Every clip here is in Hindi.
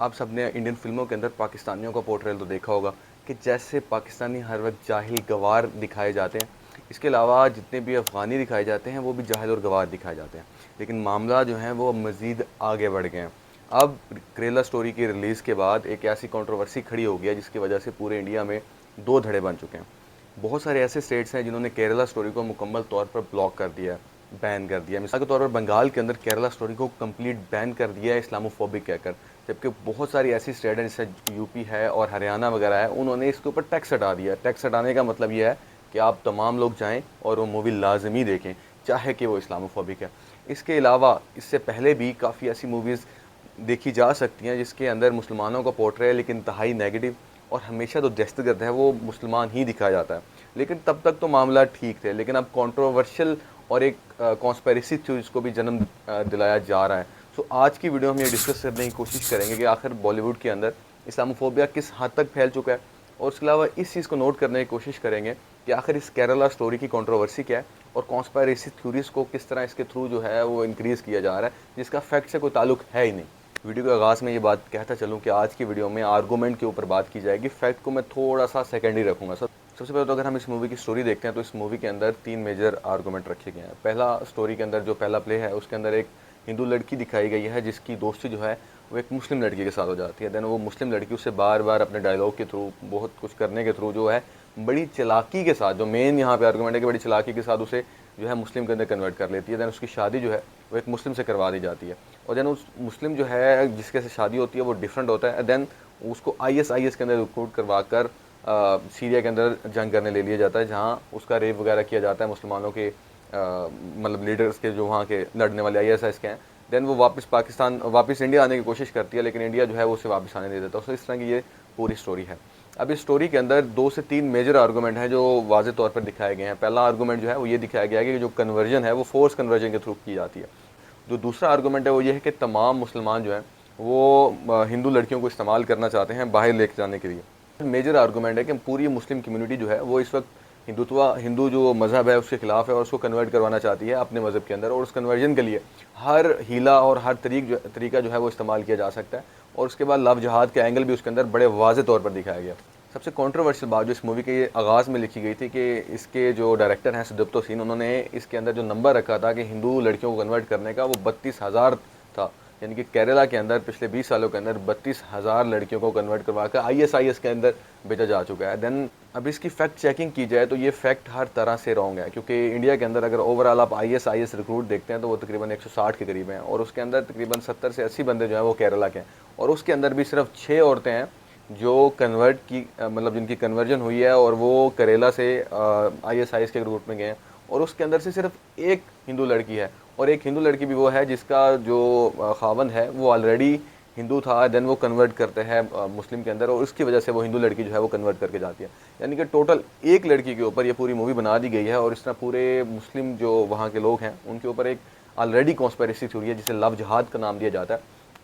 आप सबने इंडियन फ़िल्मों के अंदर पाकिस्तानियों का पोर्ट्रेल तो देखा होगा कि जैसे पाकिस्तानी हर वक्त जाहिल गवार दिखाए जाते हैं। इसके अलावा जितने भी अफ़गानी दिखाए जाते हैं वो भी जाहिल और गवार दिखाए जाते हैं। लेकिन मामला जो है वो मज़ीद आगे बढ़ गए हैं। अब करेला स्टोरी की रिलीज़ के बाद एक ऐसी कंट्रोवर्सी खड़ी हो गई है जिसकी वजह से पूरे इंडिया में 2 धड़े बन चुके हैं। बहुत सारे ऐसे स्टेट्स हैं जिन्होंने केरला स्टोरी को मुकम्मल तौर पर ब्लॉक कर दिया है, बैन कर दिया है। मिसाल के तौर पर बंगाल के अंदर केरला स्टोरी को कंप्लीट बैन कर दिया है इस्लामोफोबिक कहकर। जबकि बहुत सारी ऐसी स्टेट हैं जैसे यूपी है और हरियाणा वगैरह है, उन्होंने इसके ऊपर टैक्स हटा दिया है। टैक्स हटाने का मतलब ये है कि आप तमाम लोग जाएं और वो मूवी लाजमी देखें, चाहे कि वो इस्लामोफोबिक है। इसके अलावा इससे पहले भी काफ़ी ऐसी मूवीज़ देखी जा सकती हैं जिसके अंदर मुसलमानों का पोर्ट्रे है लेकिन इंतहाई नेगेटिव, और हमेशा जो दहशतगर्द है वो मुसलमान ही दिखाया जाता है। लेकिन तब तक तो मामला ठीक थे, लेकिन अब कंट्रोवर्शियल और एक कॉन्स्पेरेसी थ्योरीज को भी जन्म दिलाया जा रहा है। सो आज की वीडियो हम ये डिस्कस करने की कोशिश करेंगे कि आखिर बॉलीवुड के अंदर इस्लामोफोबिया किस हद तक फैल चुका है, और उसके अलावा इस चीज़ को नोट करने की कोशिश करेंगे कि आखिर इस केरला स्टोरी की कंट्रोवर्सी क्या है और कॉन्स्पेरेसी थ्योरीज को किस तरह इसके थ्रू जो है वो इंक्रीज़ किया जा रहा है, जिसका फैक्ट से कोई ताल्लुक है ही नहीं। वीडियो के आगाज़ में ये बात कहता चलूँ कि आज की वीडियो में आर्गूमेंट के ऊपर बात की जाएगी, फैक्ट को मैं थोड़ा सा सेकेंडरी रखूँगा। सबसे पहले तो अगर हम इस मूवी की स्टोरी देखते हैं तो इस मूवी के अंदर 3 मेजर आर्गूमेंट रखे गए हैं। पहला, स्टोरी के अंदर जो पहला प्ले है उसके अंदर एक हिंदू लड़की दिखाई गई है जिसकी दोस्ती जो है वो एक मुस्लिम लड़की के साथ हो जाती है। देन वो मुस्लिम लड़की उससे बार बार अपने डायलॉग के थ्रू, बहुत कुछ करने के थ्रू जो है बड़ी चालाकी के साथ, जो मेन यहाँ पे आर्गूमेंट है कि बड़ी चालाकी के साथ उसे जो है मुस्लिम के अंदर कन्वर्ट कर लेती है। देन उसकी शादी जो है वो एक मुस्लिम से करवा दी जाती है, और देन उस मुस्लिम जो है जिसके से शादी होती है वो डिफरेंट होता है। देन उसको आईएस के अंदर रिक्रूट करवा कर सीरिया के अंदर जंग करने ले लिया जाता है, जहाँ उसका रेप वगैरह किया जाता है मुसलमानों के मतलब लीडर्स के, जो वहाँ के लड़ने वाले आईएसआईएस के हैं। देन वो वापस इंडिया आने की कोशिश करती है, लेकिन इंडिया जो है वो उसे वापस आने नहीं देता। तो इस तरह की ये पूरी स्टोरी है। अब इस स्टोरी के अंदर 2 से 3 मेजर आर्गूमेंट हैं जो वाज़े तौर पर दिखाए गए हैं। पहला आर्गूमेंट जो है वो ये दिखाया गया है कि जो कन्वर्जन है वो फोर्स कन्वर्जन के थ्रू की जाती है। जो दूसरा आर्गूमेंट है वो ये है कि तमाम मुसलमान जो हैं वो हिंदू लड़कियों को इस्तेमाल करना चाहते हैं बाहर लेके जाने के लिए। मेजर आर्गूमेंट है कि पूरी मुस्लिम कम्युनिटी जो है वो इस वक्त हिंदू जो मज़हब है उसके खिलाफ है और उसको कन्वर्ट करवाना चाहती है अपने मज़हब के अंदर, और उस कन्वर्जन के लिए हर हीला और हर तरीका जो है वो इस्तेमाल किया जा सकता है। और उसके बाद लव जहाद का एंगल भी उसके अंदर बड़े वाज़े तौर पर दिखाया गया। सबसे कंट्रोवर्शियल बात जो इस मूवी के आगाज़ में लिखी गई थी कि इसके जो डायरेक्टर हैं सुदीप्तो सिंह, उन्होंने इसके अंदर जो नंबर रखा था कि हिंदू लड़कियों को कन्वर्ट करने का, वो 32,000 था। यानी कि केरला के अंदर पिछले 20 सालों के अंदर 32,000 लड़कियों को कन्वर्ट करवा कर आईएसआईएस के अंदर भेजा जा चुका है। देन अब इसकी फैक्ट चेकिंग की जाए तो ये फैक्ट हर तरह से रॉन्ग है, क्योंकि इंडिया के अंदर अगर ओवरऑल आप आईएसआईएस रिक्रूट देखते हैं तो वो तकरीबन 160 के करीब हैं, और उसके अंदर तकरीबन 70 से 80 बंदे जो हैं वो केरला के हैं, और उसके अंदर भी सिर्फ 6 औरतें हैं जो कन्वर्ट की मतलब जिनकी कन्वर्जन हुई है और वो करेला से आईएसआईएस के ग्रुप में गए हैं। और उसके अंदर से सिर्फ एक हिंदू लड़की है, और एक हिंदू लड़की भी वो है जिसका जो खावंद है वो ऑलरेडी हिंदू था, देन वो कन्वर्ट करते हैं मुस्लिम के अंदर, और उसकी वजह से वो हिंदू लड़की जो है वो कन्वर्ट करके जाती है। यानी कि टोटल एक लड़की के ऊपर ये पूरी मूवी बना दी गई है, और इस तरह पूरे मुस्लिम जो वहाँ के लोग हैं उनके ऊपर एक ऑलरेडी कॉन्स्पिरेसी थ्योरी है जिसे लव जहाद का नाम दिया जाता है,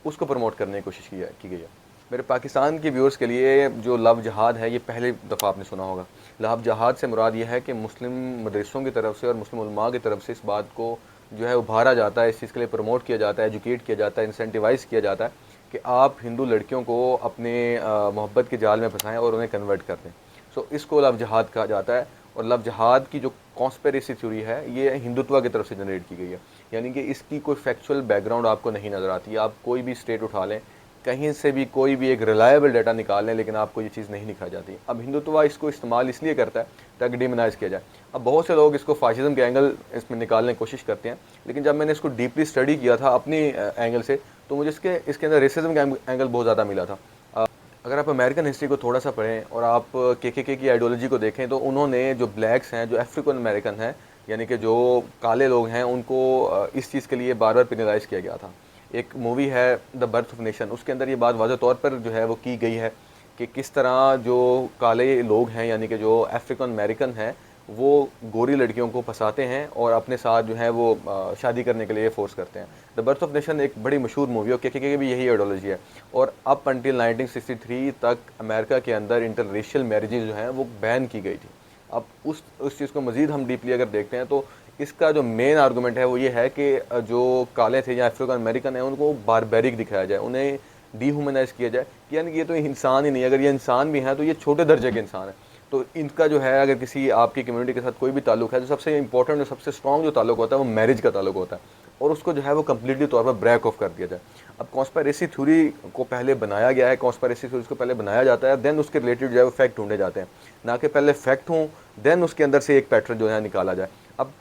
उसको प्रमोट करने की कोशिश की गई है। मेरे पाकिस्तान के व्यूअर्स के लिए जो लव जहाद है ये पहली दफ़ा आपने सुना होगा। लव जहाद से मुराद ये है कि मुस्लिम मदरसों की तरफ से और मुस्लिम उलमा की तरफ से इस बात को जो है उभारा जाता है, इस चीज़ के लिए प्रमोट किया जाता है, एजुकेट किया जाता है, इंसेंटिवाइज़ किया जाता है कि आप हिंदू लड़कियों को अपने मोहब्बत के जाल में फंसाएं और उन्हें कन्वर्ट कर दें। सो इसको लव जहाद कहा जाता है, और लव जहाद की जो कॉन्स्पिरेसी थ्योरी है ये हिंदुत्व की तरफ से जनरेट की गई है। यानी कि इसकी कोई फैक्चुअल बैकग्राउंड आपको नहीं नज़र आती है। आप कोई भी स्टेट उठा लें, कहीं से भी कोई भी एक रिलायबल डाटा निकाल लें, लेकिन आपको ये चीज़ नहीं दिखाई जाती। अब हिंदुत्व इसको इस्तेमाल इसलिए करता है ताकि डिमोनाइज किया जाए। अब बहुत से लोग इसको फाशिज्म के एंगल इसमें निकालने की कोशिश करते हैं, लेकिन जब मैंने इसको डीपली स्टडी किया था अपनी एंगल से, तो मुझे इसके अंदर रेसिज्म का एंगल बहुत ज़्यादा मिला था। अगर आप अमेरिकन हिस्ट्री को थोड़ा सा पढ़ें और आप के की आइडियोलॉजी को देखें, तो उन्होंने जो ब्लैक्स हैं, जो अफ्रीकन अमेरिकन हैं, यानी कि जो काले लोग हैं, उनको इस चीज़ के लिए बार बार पेनलाइज किया गया था। एक मूवी है द बर्थ ऑफ नेशन, उसके अंदर ये बात वाज़ह तौर पर जो है वो की गई है कि किस तरह जो काले लोग हैं यानी कि जो अफ्रीकन अमेरिकन हैं वो गोरी लड़कियों को फंसाते हैं और अपने साथ जो है वो शादी करने के लिए फोर्स करते हैं। द बर्थ ऑफ नेशन एक बड़ी मशहूर मूवी है, के भी यही आइडियोलॉजी है, और अप अंटिल 1963 तक अमेरिका के अंदर इंटररेशियल मैरिजेज जो हैं वो बैन की गई थी। अब उस चीज़ को मज़ीद हम डीपली अगर देखते हैं तो इसका जो मेन आर्गूमेंट है वो ये है कि जो काले थे या अफ्रीकन अमेरिकन है उनको बारबेरिक दिखाया जाए, उन्हें डीह्यूमनाइज़ किया जाए कि यानी कि ये तो इंसान ही नहीं है, अगर ये इंसान भी हैं तो ये छोटे दर्जे के इंसान है। तो इनका जो है अगर किसी आपकी कम्युनिटी के साथ कोई भी ताल्लुक है, तो सबसे इंपॉर्टेंट और सबसे स्ट्रॉन्ग जो ताल्लुक होता है वो मैरिज का ताल्लुक होता है, और उसको जो है वो कंप्लीटली तौर पर ब्रेक ऑफ कर दिया जाए। अब कॉन्स्पिरेसी थ्योरी को पहले बनाया गया है, कॉन्स्पिरेसी थ्योरीज को पहले बनाया जाता है, देन उसके रिलेटेड जो है वो फैक्ट ढूंढे जाते हैं, ना कि पहले फैक्ट हों देन उसके अंदर से एक पैटर्न जो है निकाला जाए। अब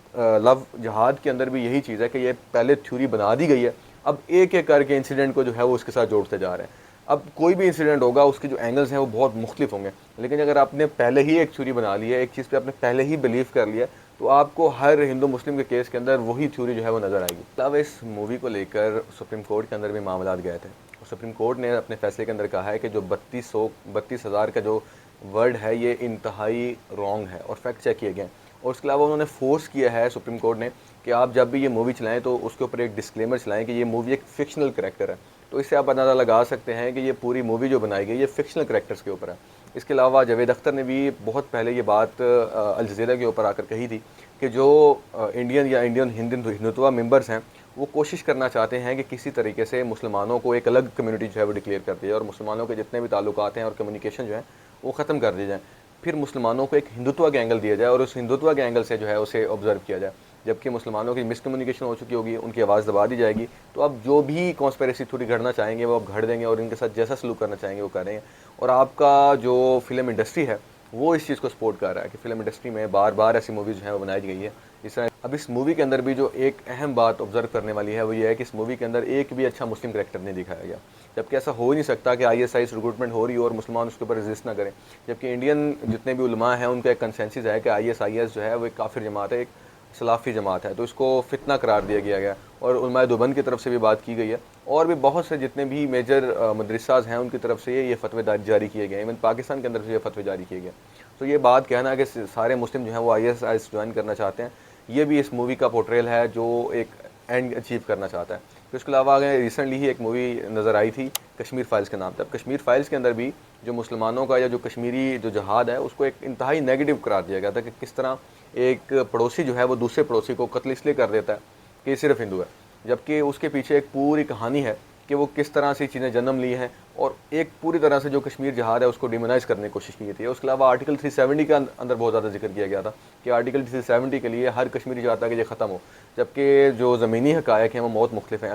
लव जहाद के अंदर भी यही चीज़ है कि ये पहले थ्योरी बना दी गई है, अब एक एक करके इंसिडेंट को जो है वो उसके साथ जोड़ते जा रहे हैं। अब कोई भी इंसिडेंट होगा उसके जो एंगल्स हैं वो बहुत मुख्तलिफ होंगे, लेकिन अगर आपने पहले ही एक थ्योरी बना ली है, एक चीज़ पे आपने पहले ही बिलीव कर लिया, तो आपको हर हिंदू मुस्लिम के केस के अंदर वही थ्योरी जो है वो नज़र आएगी। अब इस मूवी को लेकर सुप्रीम कोर्ट के अंदर भी मामला गए थे, और सुप्रीम कोर्ट ने अपने फैसले के अंदर कहा है कि जो 32,000 का जो वर्ड है ये इंतहाई रॉन्ग है और फैक्ट चेक किए गए। और उसके अलावा उन्होंने फोर्स किया है सुप्रीम कोर्ट ने कि आप जब भी ये मूवी चलाएं तो उसके ऊपर एक डिस्क्लेमर चलाएं कि ये मूवी एक फ़िक्शनल करैक्टर है। तो इससे आप अंदाज़ा लगा सकते हैं कि ये पूरी मूवी जो बनाई गई ये फ़िक्शनल करैक्टर्स के ऊपर है। इसके अलावा जावेद अख्तर ने भी बहुत पहले ये बात अल जज़ीरा के ऊपर आकर कही थी कि जो इंडियन या इंडियन हिंदुत्व मेंबर्स हैं वो कोशिश करना चाहते हैं कि किसी तरीके से मुसलमानों को एक अलग कम्युनिटी जो है वो डिक्लेयर कर दिया और मुसलमानों के जितने भी ताल्लुकात हैं और कम्युनिकेशन जो है वो ख़त्म कर दिए जाएँ। फिर मुसलमानों को एक हिंदुत्व के एंगल दिया जाए और उस हिंदुत्व के एंगल से जो है उसे ऑब्जर्व किया जाए, जबकि मुसलमानों की मिसकम्युनिकेशन हो चुकी होगी, उनकी आवाज़ दबा दी जाएगी। तो अब जो भी कॉन्स्पिरेसी थ्योरी घड़ना चाहेंगे वो अब घड़ देंगे और इनके साथ जैसा सलूक करना चाहेंगे वो करेंगे। और आपका जो फिल्म इंडस्ट्री है वो इस चीज़ को सपोर्ट कर रहा है कि फ़िल्म इंडस्ट्री में बार बार ऐसी मूवीज़ जो हैं वो बनाई गई है। जिस तरह अब इस मूवी के अंदर भी जो एक अहम बात ऑब्जर्व करने वाली है वो ये है कि इस मूवी के अंदर एक भी अच्छा मुस्लिम करैक्टर नहीं दिखाया गया, जबकि ऐसा हो ही नहीं सकता कि ISIS रिक्रूटमेंट हो रही हो और मुसलमान उसके ऊपर रेजिस्ट ना करें। जबकि इंडियन जितने भी उलमा हैं उनका एक कंसेंसस है कि ISIS जो है वो एक काफिर जमात है, एक सलाफ़ी जमात है, तो इसको फितना करार दिया गया और उलमाए देवबंद की तरफ से भी बात की गई है, और भी बहुत से जितने भी मेजर मदरसाज हैं उनकी तरफ से ये फतवे जारी किए गए, इवन पाकिस्तान के अंदर से ये फतवे जारी किए गए। तो ये बात कहना कि सारे मुस्लिम जो हैं वो ISIS ज्वाइन करना चाहते हैं, ये भी इस मूवी का पोर्ट्रेल है जो एक एंड अचीव करना चाहता है। तो इसके अलावा अगर रिसेंटली ही एक मूवी नज़र आई थी कश्मीर फाइल्स के नाम पर। अब कश्मीर फाइल्स के अंदर भी जो मुसलमानों का या जो कश्मीरी जो जहाद है उसको एक इंतहाई नेगेटिव करार दिया गया था कि किस तरह एक पड़ोसी जो है वो दूसरे पड़ोसी को कत्ल इसलिए कर देता है कि सिर्फ हिंदू है, जबकि उसके पीछे एक पूरी कहानी है कि वो किस तरह से चीज़ें जन्म ली हैं और एक पूरी तरह से जो कश्मीर जहाद है उसको डिमोनाइज करने की कोशिश की थी। उसके अलावा आर्टिकल 370 का अंदर बहुत ज़्यादा जिक्र किया गया था कि आर्टिकल 370 के लिए हर कश्मीरी चाहता है कि ये ख़त्म हो, जबकि जो ज़मीनी हक़ायक़ हैं वो बहुत मुख्तलिफ हैं।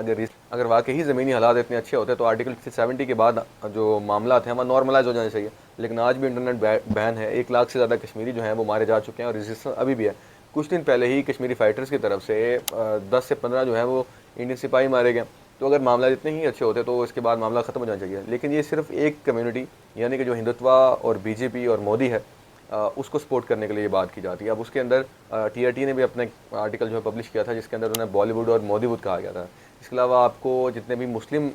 अगर वाकई ज़मीनी हालात इतने अच्छे होते तो आर्टिकल 370 के बाद जो मामला हैं वह नॉर्मलाइज हो जाने चाहिए, लेकिन आज भी इंटरनेट बैन है। 1 लाख से ज़्यादा कश्मीरी जो हैं वो मारे जा चुके हैं और रेजिस्टेंस अभी भी है। कुछ दिन पहले ही कश्मीरी फाइटर्स की तरफ से 10 से 15 जो है वो इंडियन सिपाही मारे गए। तो अगर मामला इतने ही अच्छे होते तो इसके बाद मामला ख़त्म हो जाना चाहिए, लेकिन ये सिर्फ एक कम्युनिटी यानी कि जो हिंदुत्व और BJP और मोदी है उसको सपोर्ट करने के लिए ये बात की जाती है। अब उसके अंदर TRT ने भी अपना आर्टिकल जो है पब्लिश किया था जिसके अंदर उन्हें बॉलीवुड और मोदीवुड कहा गया था। इसके अलावा आपको जितने भी मुस्लिम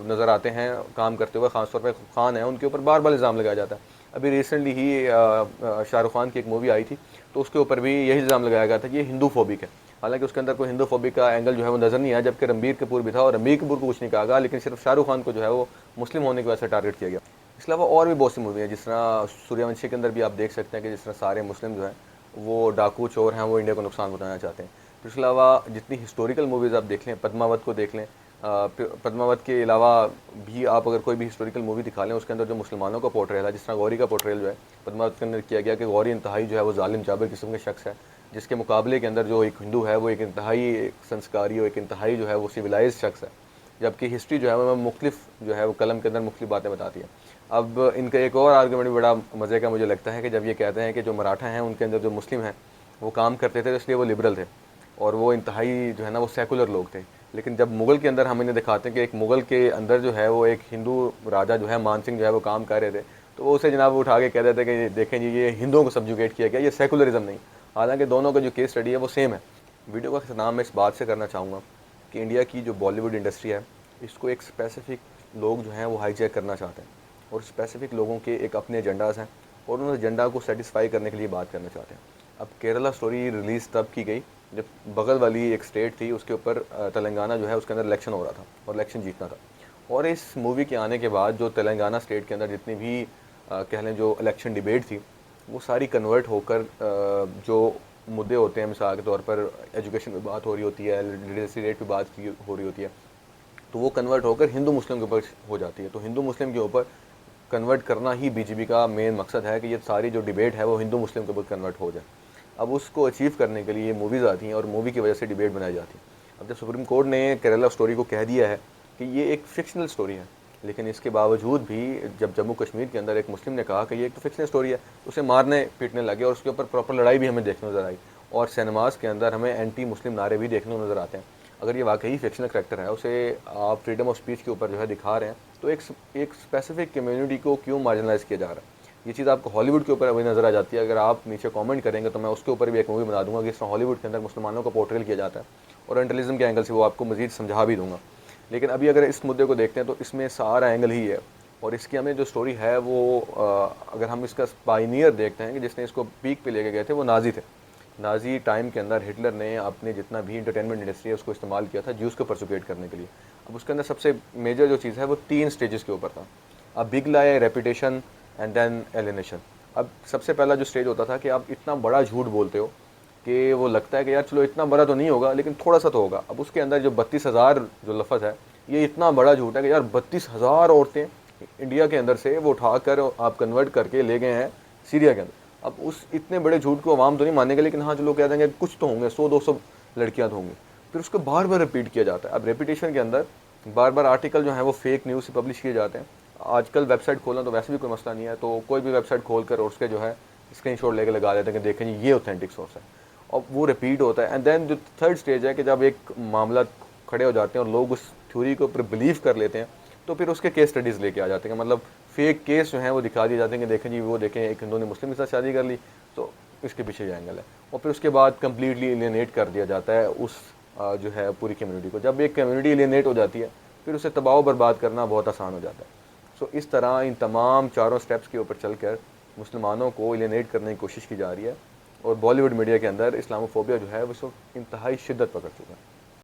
नज़र आते हैं काम करते हुए, ख़ासतौर पर खान है, उनके ऊपर बार बार इल्ज़ाम लगाया जाता है। अभी रिसेंटली ही शाहरुख खान की एक मूवी आई थी तो उसके ऊपर भी यही इल्ज़ाम लगाया गया था कि ये हिंदू फोबिक है, हालांकि उसके अंदर कोई हिंदू फोबिक का एंगल जो है वो नज़र नहीं आया, जबकि रणबीर कपूर भी था और रणबीर कपूर को कुछ नहीं कहा गया, लेकिन सिर्फ शाहरुख खान को जो है वो मुस्लिम होने की वजह से टारगेट किया गया। इसके अलावा और भी बहुत सी मूवी हैं, जिस तरह सूर्यवंशी के अंदर भी आप देख सकते हैं कि जिस तरह सारे मुस्लिम जो हैं वो डाकू चोर हैं, वो इंडिया को नुकसान पहुँचाना चाहते हैं। तो इसके अलावा जितनी हिस्टोरिकल मूवीज़ आप देख लें, पद्मावत को देख लें, पद्मावत के अलावा भी आप अगर कोई भी हिस्टोरिकल मूवी दिखा लें उसके अंदर जो मुसलमानों का पोर्ट्रेल है, जिस तरह गौरी का पोर्ट्रेल जो है पद्मावत के अंदर किया गया कि गौरी इंतहाई जो है वो जालिम जाबिर किस्म के शख्स है, जिसके मुकाबले के अंदर जो एक हिंदू है वो एक इंतहाई संस्कारी और एक इंतहाई जो है वो सिविलाइज शख्स है, जबकि हिस्ट्री जो है वो मुख्तलिफ जो है वो कलम के अंदर मुख्तलिफ बातें बताती है। अब इनका एक और आर्गूमेंट भी बड़ा मज़े का मुझे लगता है कि जब ये कहते हैं कि जो मराठा हैं उनके अंदर जो मुस्लिम हैं वो काम करते थे तो इसलिए वो लिबरल थे और वो इंतहाई जो है ना वो सेकुलर लोग थे, लेकिन जब मुग़ल के अंदर हम इन्हें दिखाते हैं कि एक मुग़ल के अंदर जो है वो एक हिंदू राजा जो है मान सिंह जो है वो काम कर रहे थे, तो वो उसे जनाब उठा के कह देते कि देखें जी ये हिंदुओं को सब्जुकेट किया गया, ये सेकुलरिज्म नहीं। हालांकि दोनों का जो केस स्टडी है वो सेम है। वीडियो का ख़त्म मैं इस बात से करना चाहूँगा कि इंडिया की जो बॉलीवुड इंडस्ट्री है इसको एक स्पेसिफिक लोग जो हैं वो हाईजैक करना चाहते हैं और स्पेसिफिक लोगों के एक अपने एजेंडाज हैं और उन एजेंडा को सेटिस्फाई करने के लिए बात करना चाहते हैं। अब केरला स्टोरी रिलीज़ तब की गई जब बगल वाली एक स्टेट थी उसके ऊपर तेलंगाना जो है उसके अंदर इलेक्शन हो रहा था और इलेक्शन जीतना था, और इस मूवी के आने के बाद जो तेलंगाना स्टेट के अंदर जितनी भी कह लें जो इलेक्शन डिबेट थी वो सारी कन्वर्ट होकर जो मुद्दे होते हैं, मिसाल के तौर पर एजुकेशन पे बात हो रही होती है, लिटरेसी रेट पे बात की हो रही होती है, तो वो कन्वर्ट होकर हिंदू मुस्लिम के ऊपर हो जाती है। तो हिंदू मुस्लिम के ऊपर कन्वर्ट करना ही बीजेपी का मेन मकसद है कि ये सारी जो डिबेट है वो हिंदू मुस्लिम के ऊपर कन्वर्ट हो जाए। अब उसको अचीव करने के लिए मूवीज़ आती हैं और मूवी की वजह से डिबेट बनाई जाती है। अब जब सुप्रीम कोर्ट ने केरला स्टोरी को कह दिया है कि ये एक फिक्शनल स्टोरी है, लेकिन इसके बावजूद भी जब जम्मू कश्मीर के अंदर एक मुस्लिम ने कहा कि ये एक तो फिक्शनल स्टोरी है, उसे मारने पीटने लगे और उसके ऊपर प्रॉपर लड़ाई भी हमें देखने नजर आई और सिनेमाज़ के अंदर हमें एंटी मुस्लिम नारे भी देखने को नज़र आते हैं। अगर ये वाकई फिक्शनल करेक्टर है, उसे आप फ्रीडम ऑफ स्पीच के ऊपर जो है दिखा रहे हैं, तो एक स्पेसिफिक कम्युनिटी को क्यों मार्जिनलाइज किया जा रहा है? ये चीज़ आपको हॉलीवुड के ऊपर अभी नज़र आ जाती है। अगर आप नीचे कमेंट करेंगे तो मैं उसके ऊपर भी एक मूवी बना दूंगा कि इसमें हॉलीवुड के अंदर मुसलमानों का पोर्ट्रेल किया जाता है और एंटलिज्म के एंगल से वो आपको मज़ीद समझा भी दूंगा। लेकिन अभी अगर इस मुद्दे को देखते हैं तो इसमें सारा एंगल ही है और इसकी हमें जो स्टोरी है वो अगर हम इसका पायनियर देखते हैं कि जिसने इसको पीक पे लेके गए थे वो नाजी थे। नाजी टाइम के अंदर हिटलर ने अपने जितना भी इंटरटेनमेंट इंडस्ट्री है उसको इस्तेमाल किया था ज्यूज़ को परसुकेट करने के लिए। अब उसके अंदर सबसे मेजर जो चीज़ है वो 3 स्टेजेस के ऊपर था। अब big lie, reputation and then alienation. अब सबसे पहला जो स्टेज होता था कि आप इतना बड़ा झूठ बोलते हो कि वो लगता है कि यार चलो इतना बड़ा तो नहीं होगा लेकिन थोड़ा सा तो होगा। अब उसके अंदर जो 32,000 जो लफ्ज़ है ये इतना बड़ा झूठ है कि यार 32,000 औरतें इंडिया के अंदर से वो उठाकर आप कन्वर्ट करके ले गए हैं सीरिया के अंदर। अब उस इतने बड़े झूठ को आवाम तो नहीं मानेंगे, लेकिन हाँ जो लोग कह देंगे कुछ तो होंगे, 100-200 लड़कियां तो होंगी। फिर उसको बार बार रिपीट किया जाता है। अब रेपिटेशन के अंदर बार बार आर्टिकल जो है वो फेक न्यूज़ से पब्लिश किए जाते हैं। आजकल वेबसाइट खोलना तो वैसे भी कोई मसला नहीं है, तो कोई भी वेबसाइट खोल कर और उसके जो है स्क्रीनशॉट लेके लगा देते हैं कि देखें ये ऑथेंटिक सोर्स है और वो रिपीट होता है। एंड देन जो थर्ड स्टेज है कि जब एक मामला खड़े हो जाते हैं और लोग उस थ्योरी के ऊपर बिलीव कर लेते हैं तो फिर उसके केस स्टडीज़ लेके आ जाते हैं। मतलब फेक केस जो हैं वो दिखा दिए जाते हैं कि देखें जी वो देखें एक हिंदू ने मुस्लिम के साथ शादी कर ली तो इसके पीछे ये एंगल है। और फिर उसके बाद कम्प्लीटली एलियनेट कर दिया जाता है उस जो है पूरी कम्युनिटी को। जब एक कम्युनिटी एलियनेट हो जाती है फिर उसे तबाह बर्बाद करना बहुत आसान हो जाता है। सो इस तरह इन तमाम चारों स्टेप्स के ऊपर चलकर मुसलमानों को एलियनेट करने की कोशिश की जा रही है और बॉलीवुड मीडिया के अंदर इस्लामोफोबिया जो है वो इंतहाई शिद्दत पकड़ चुका है।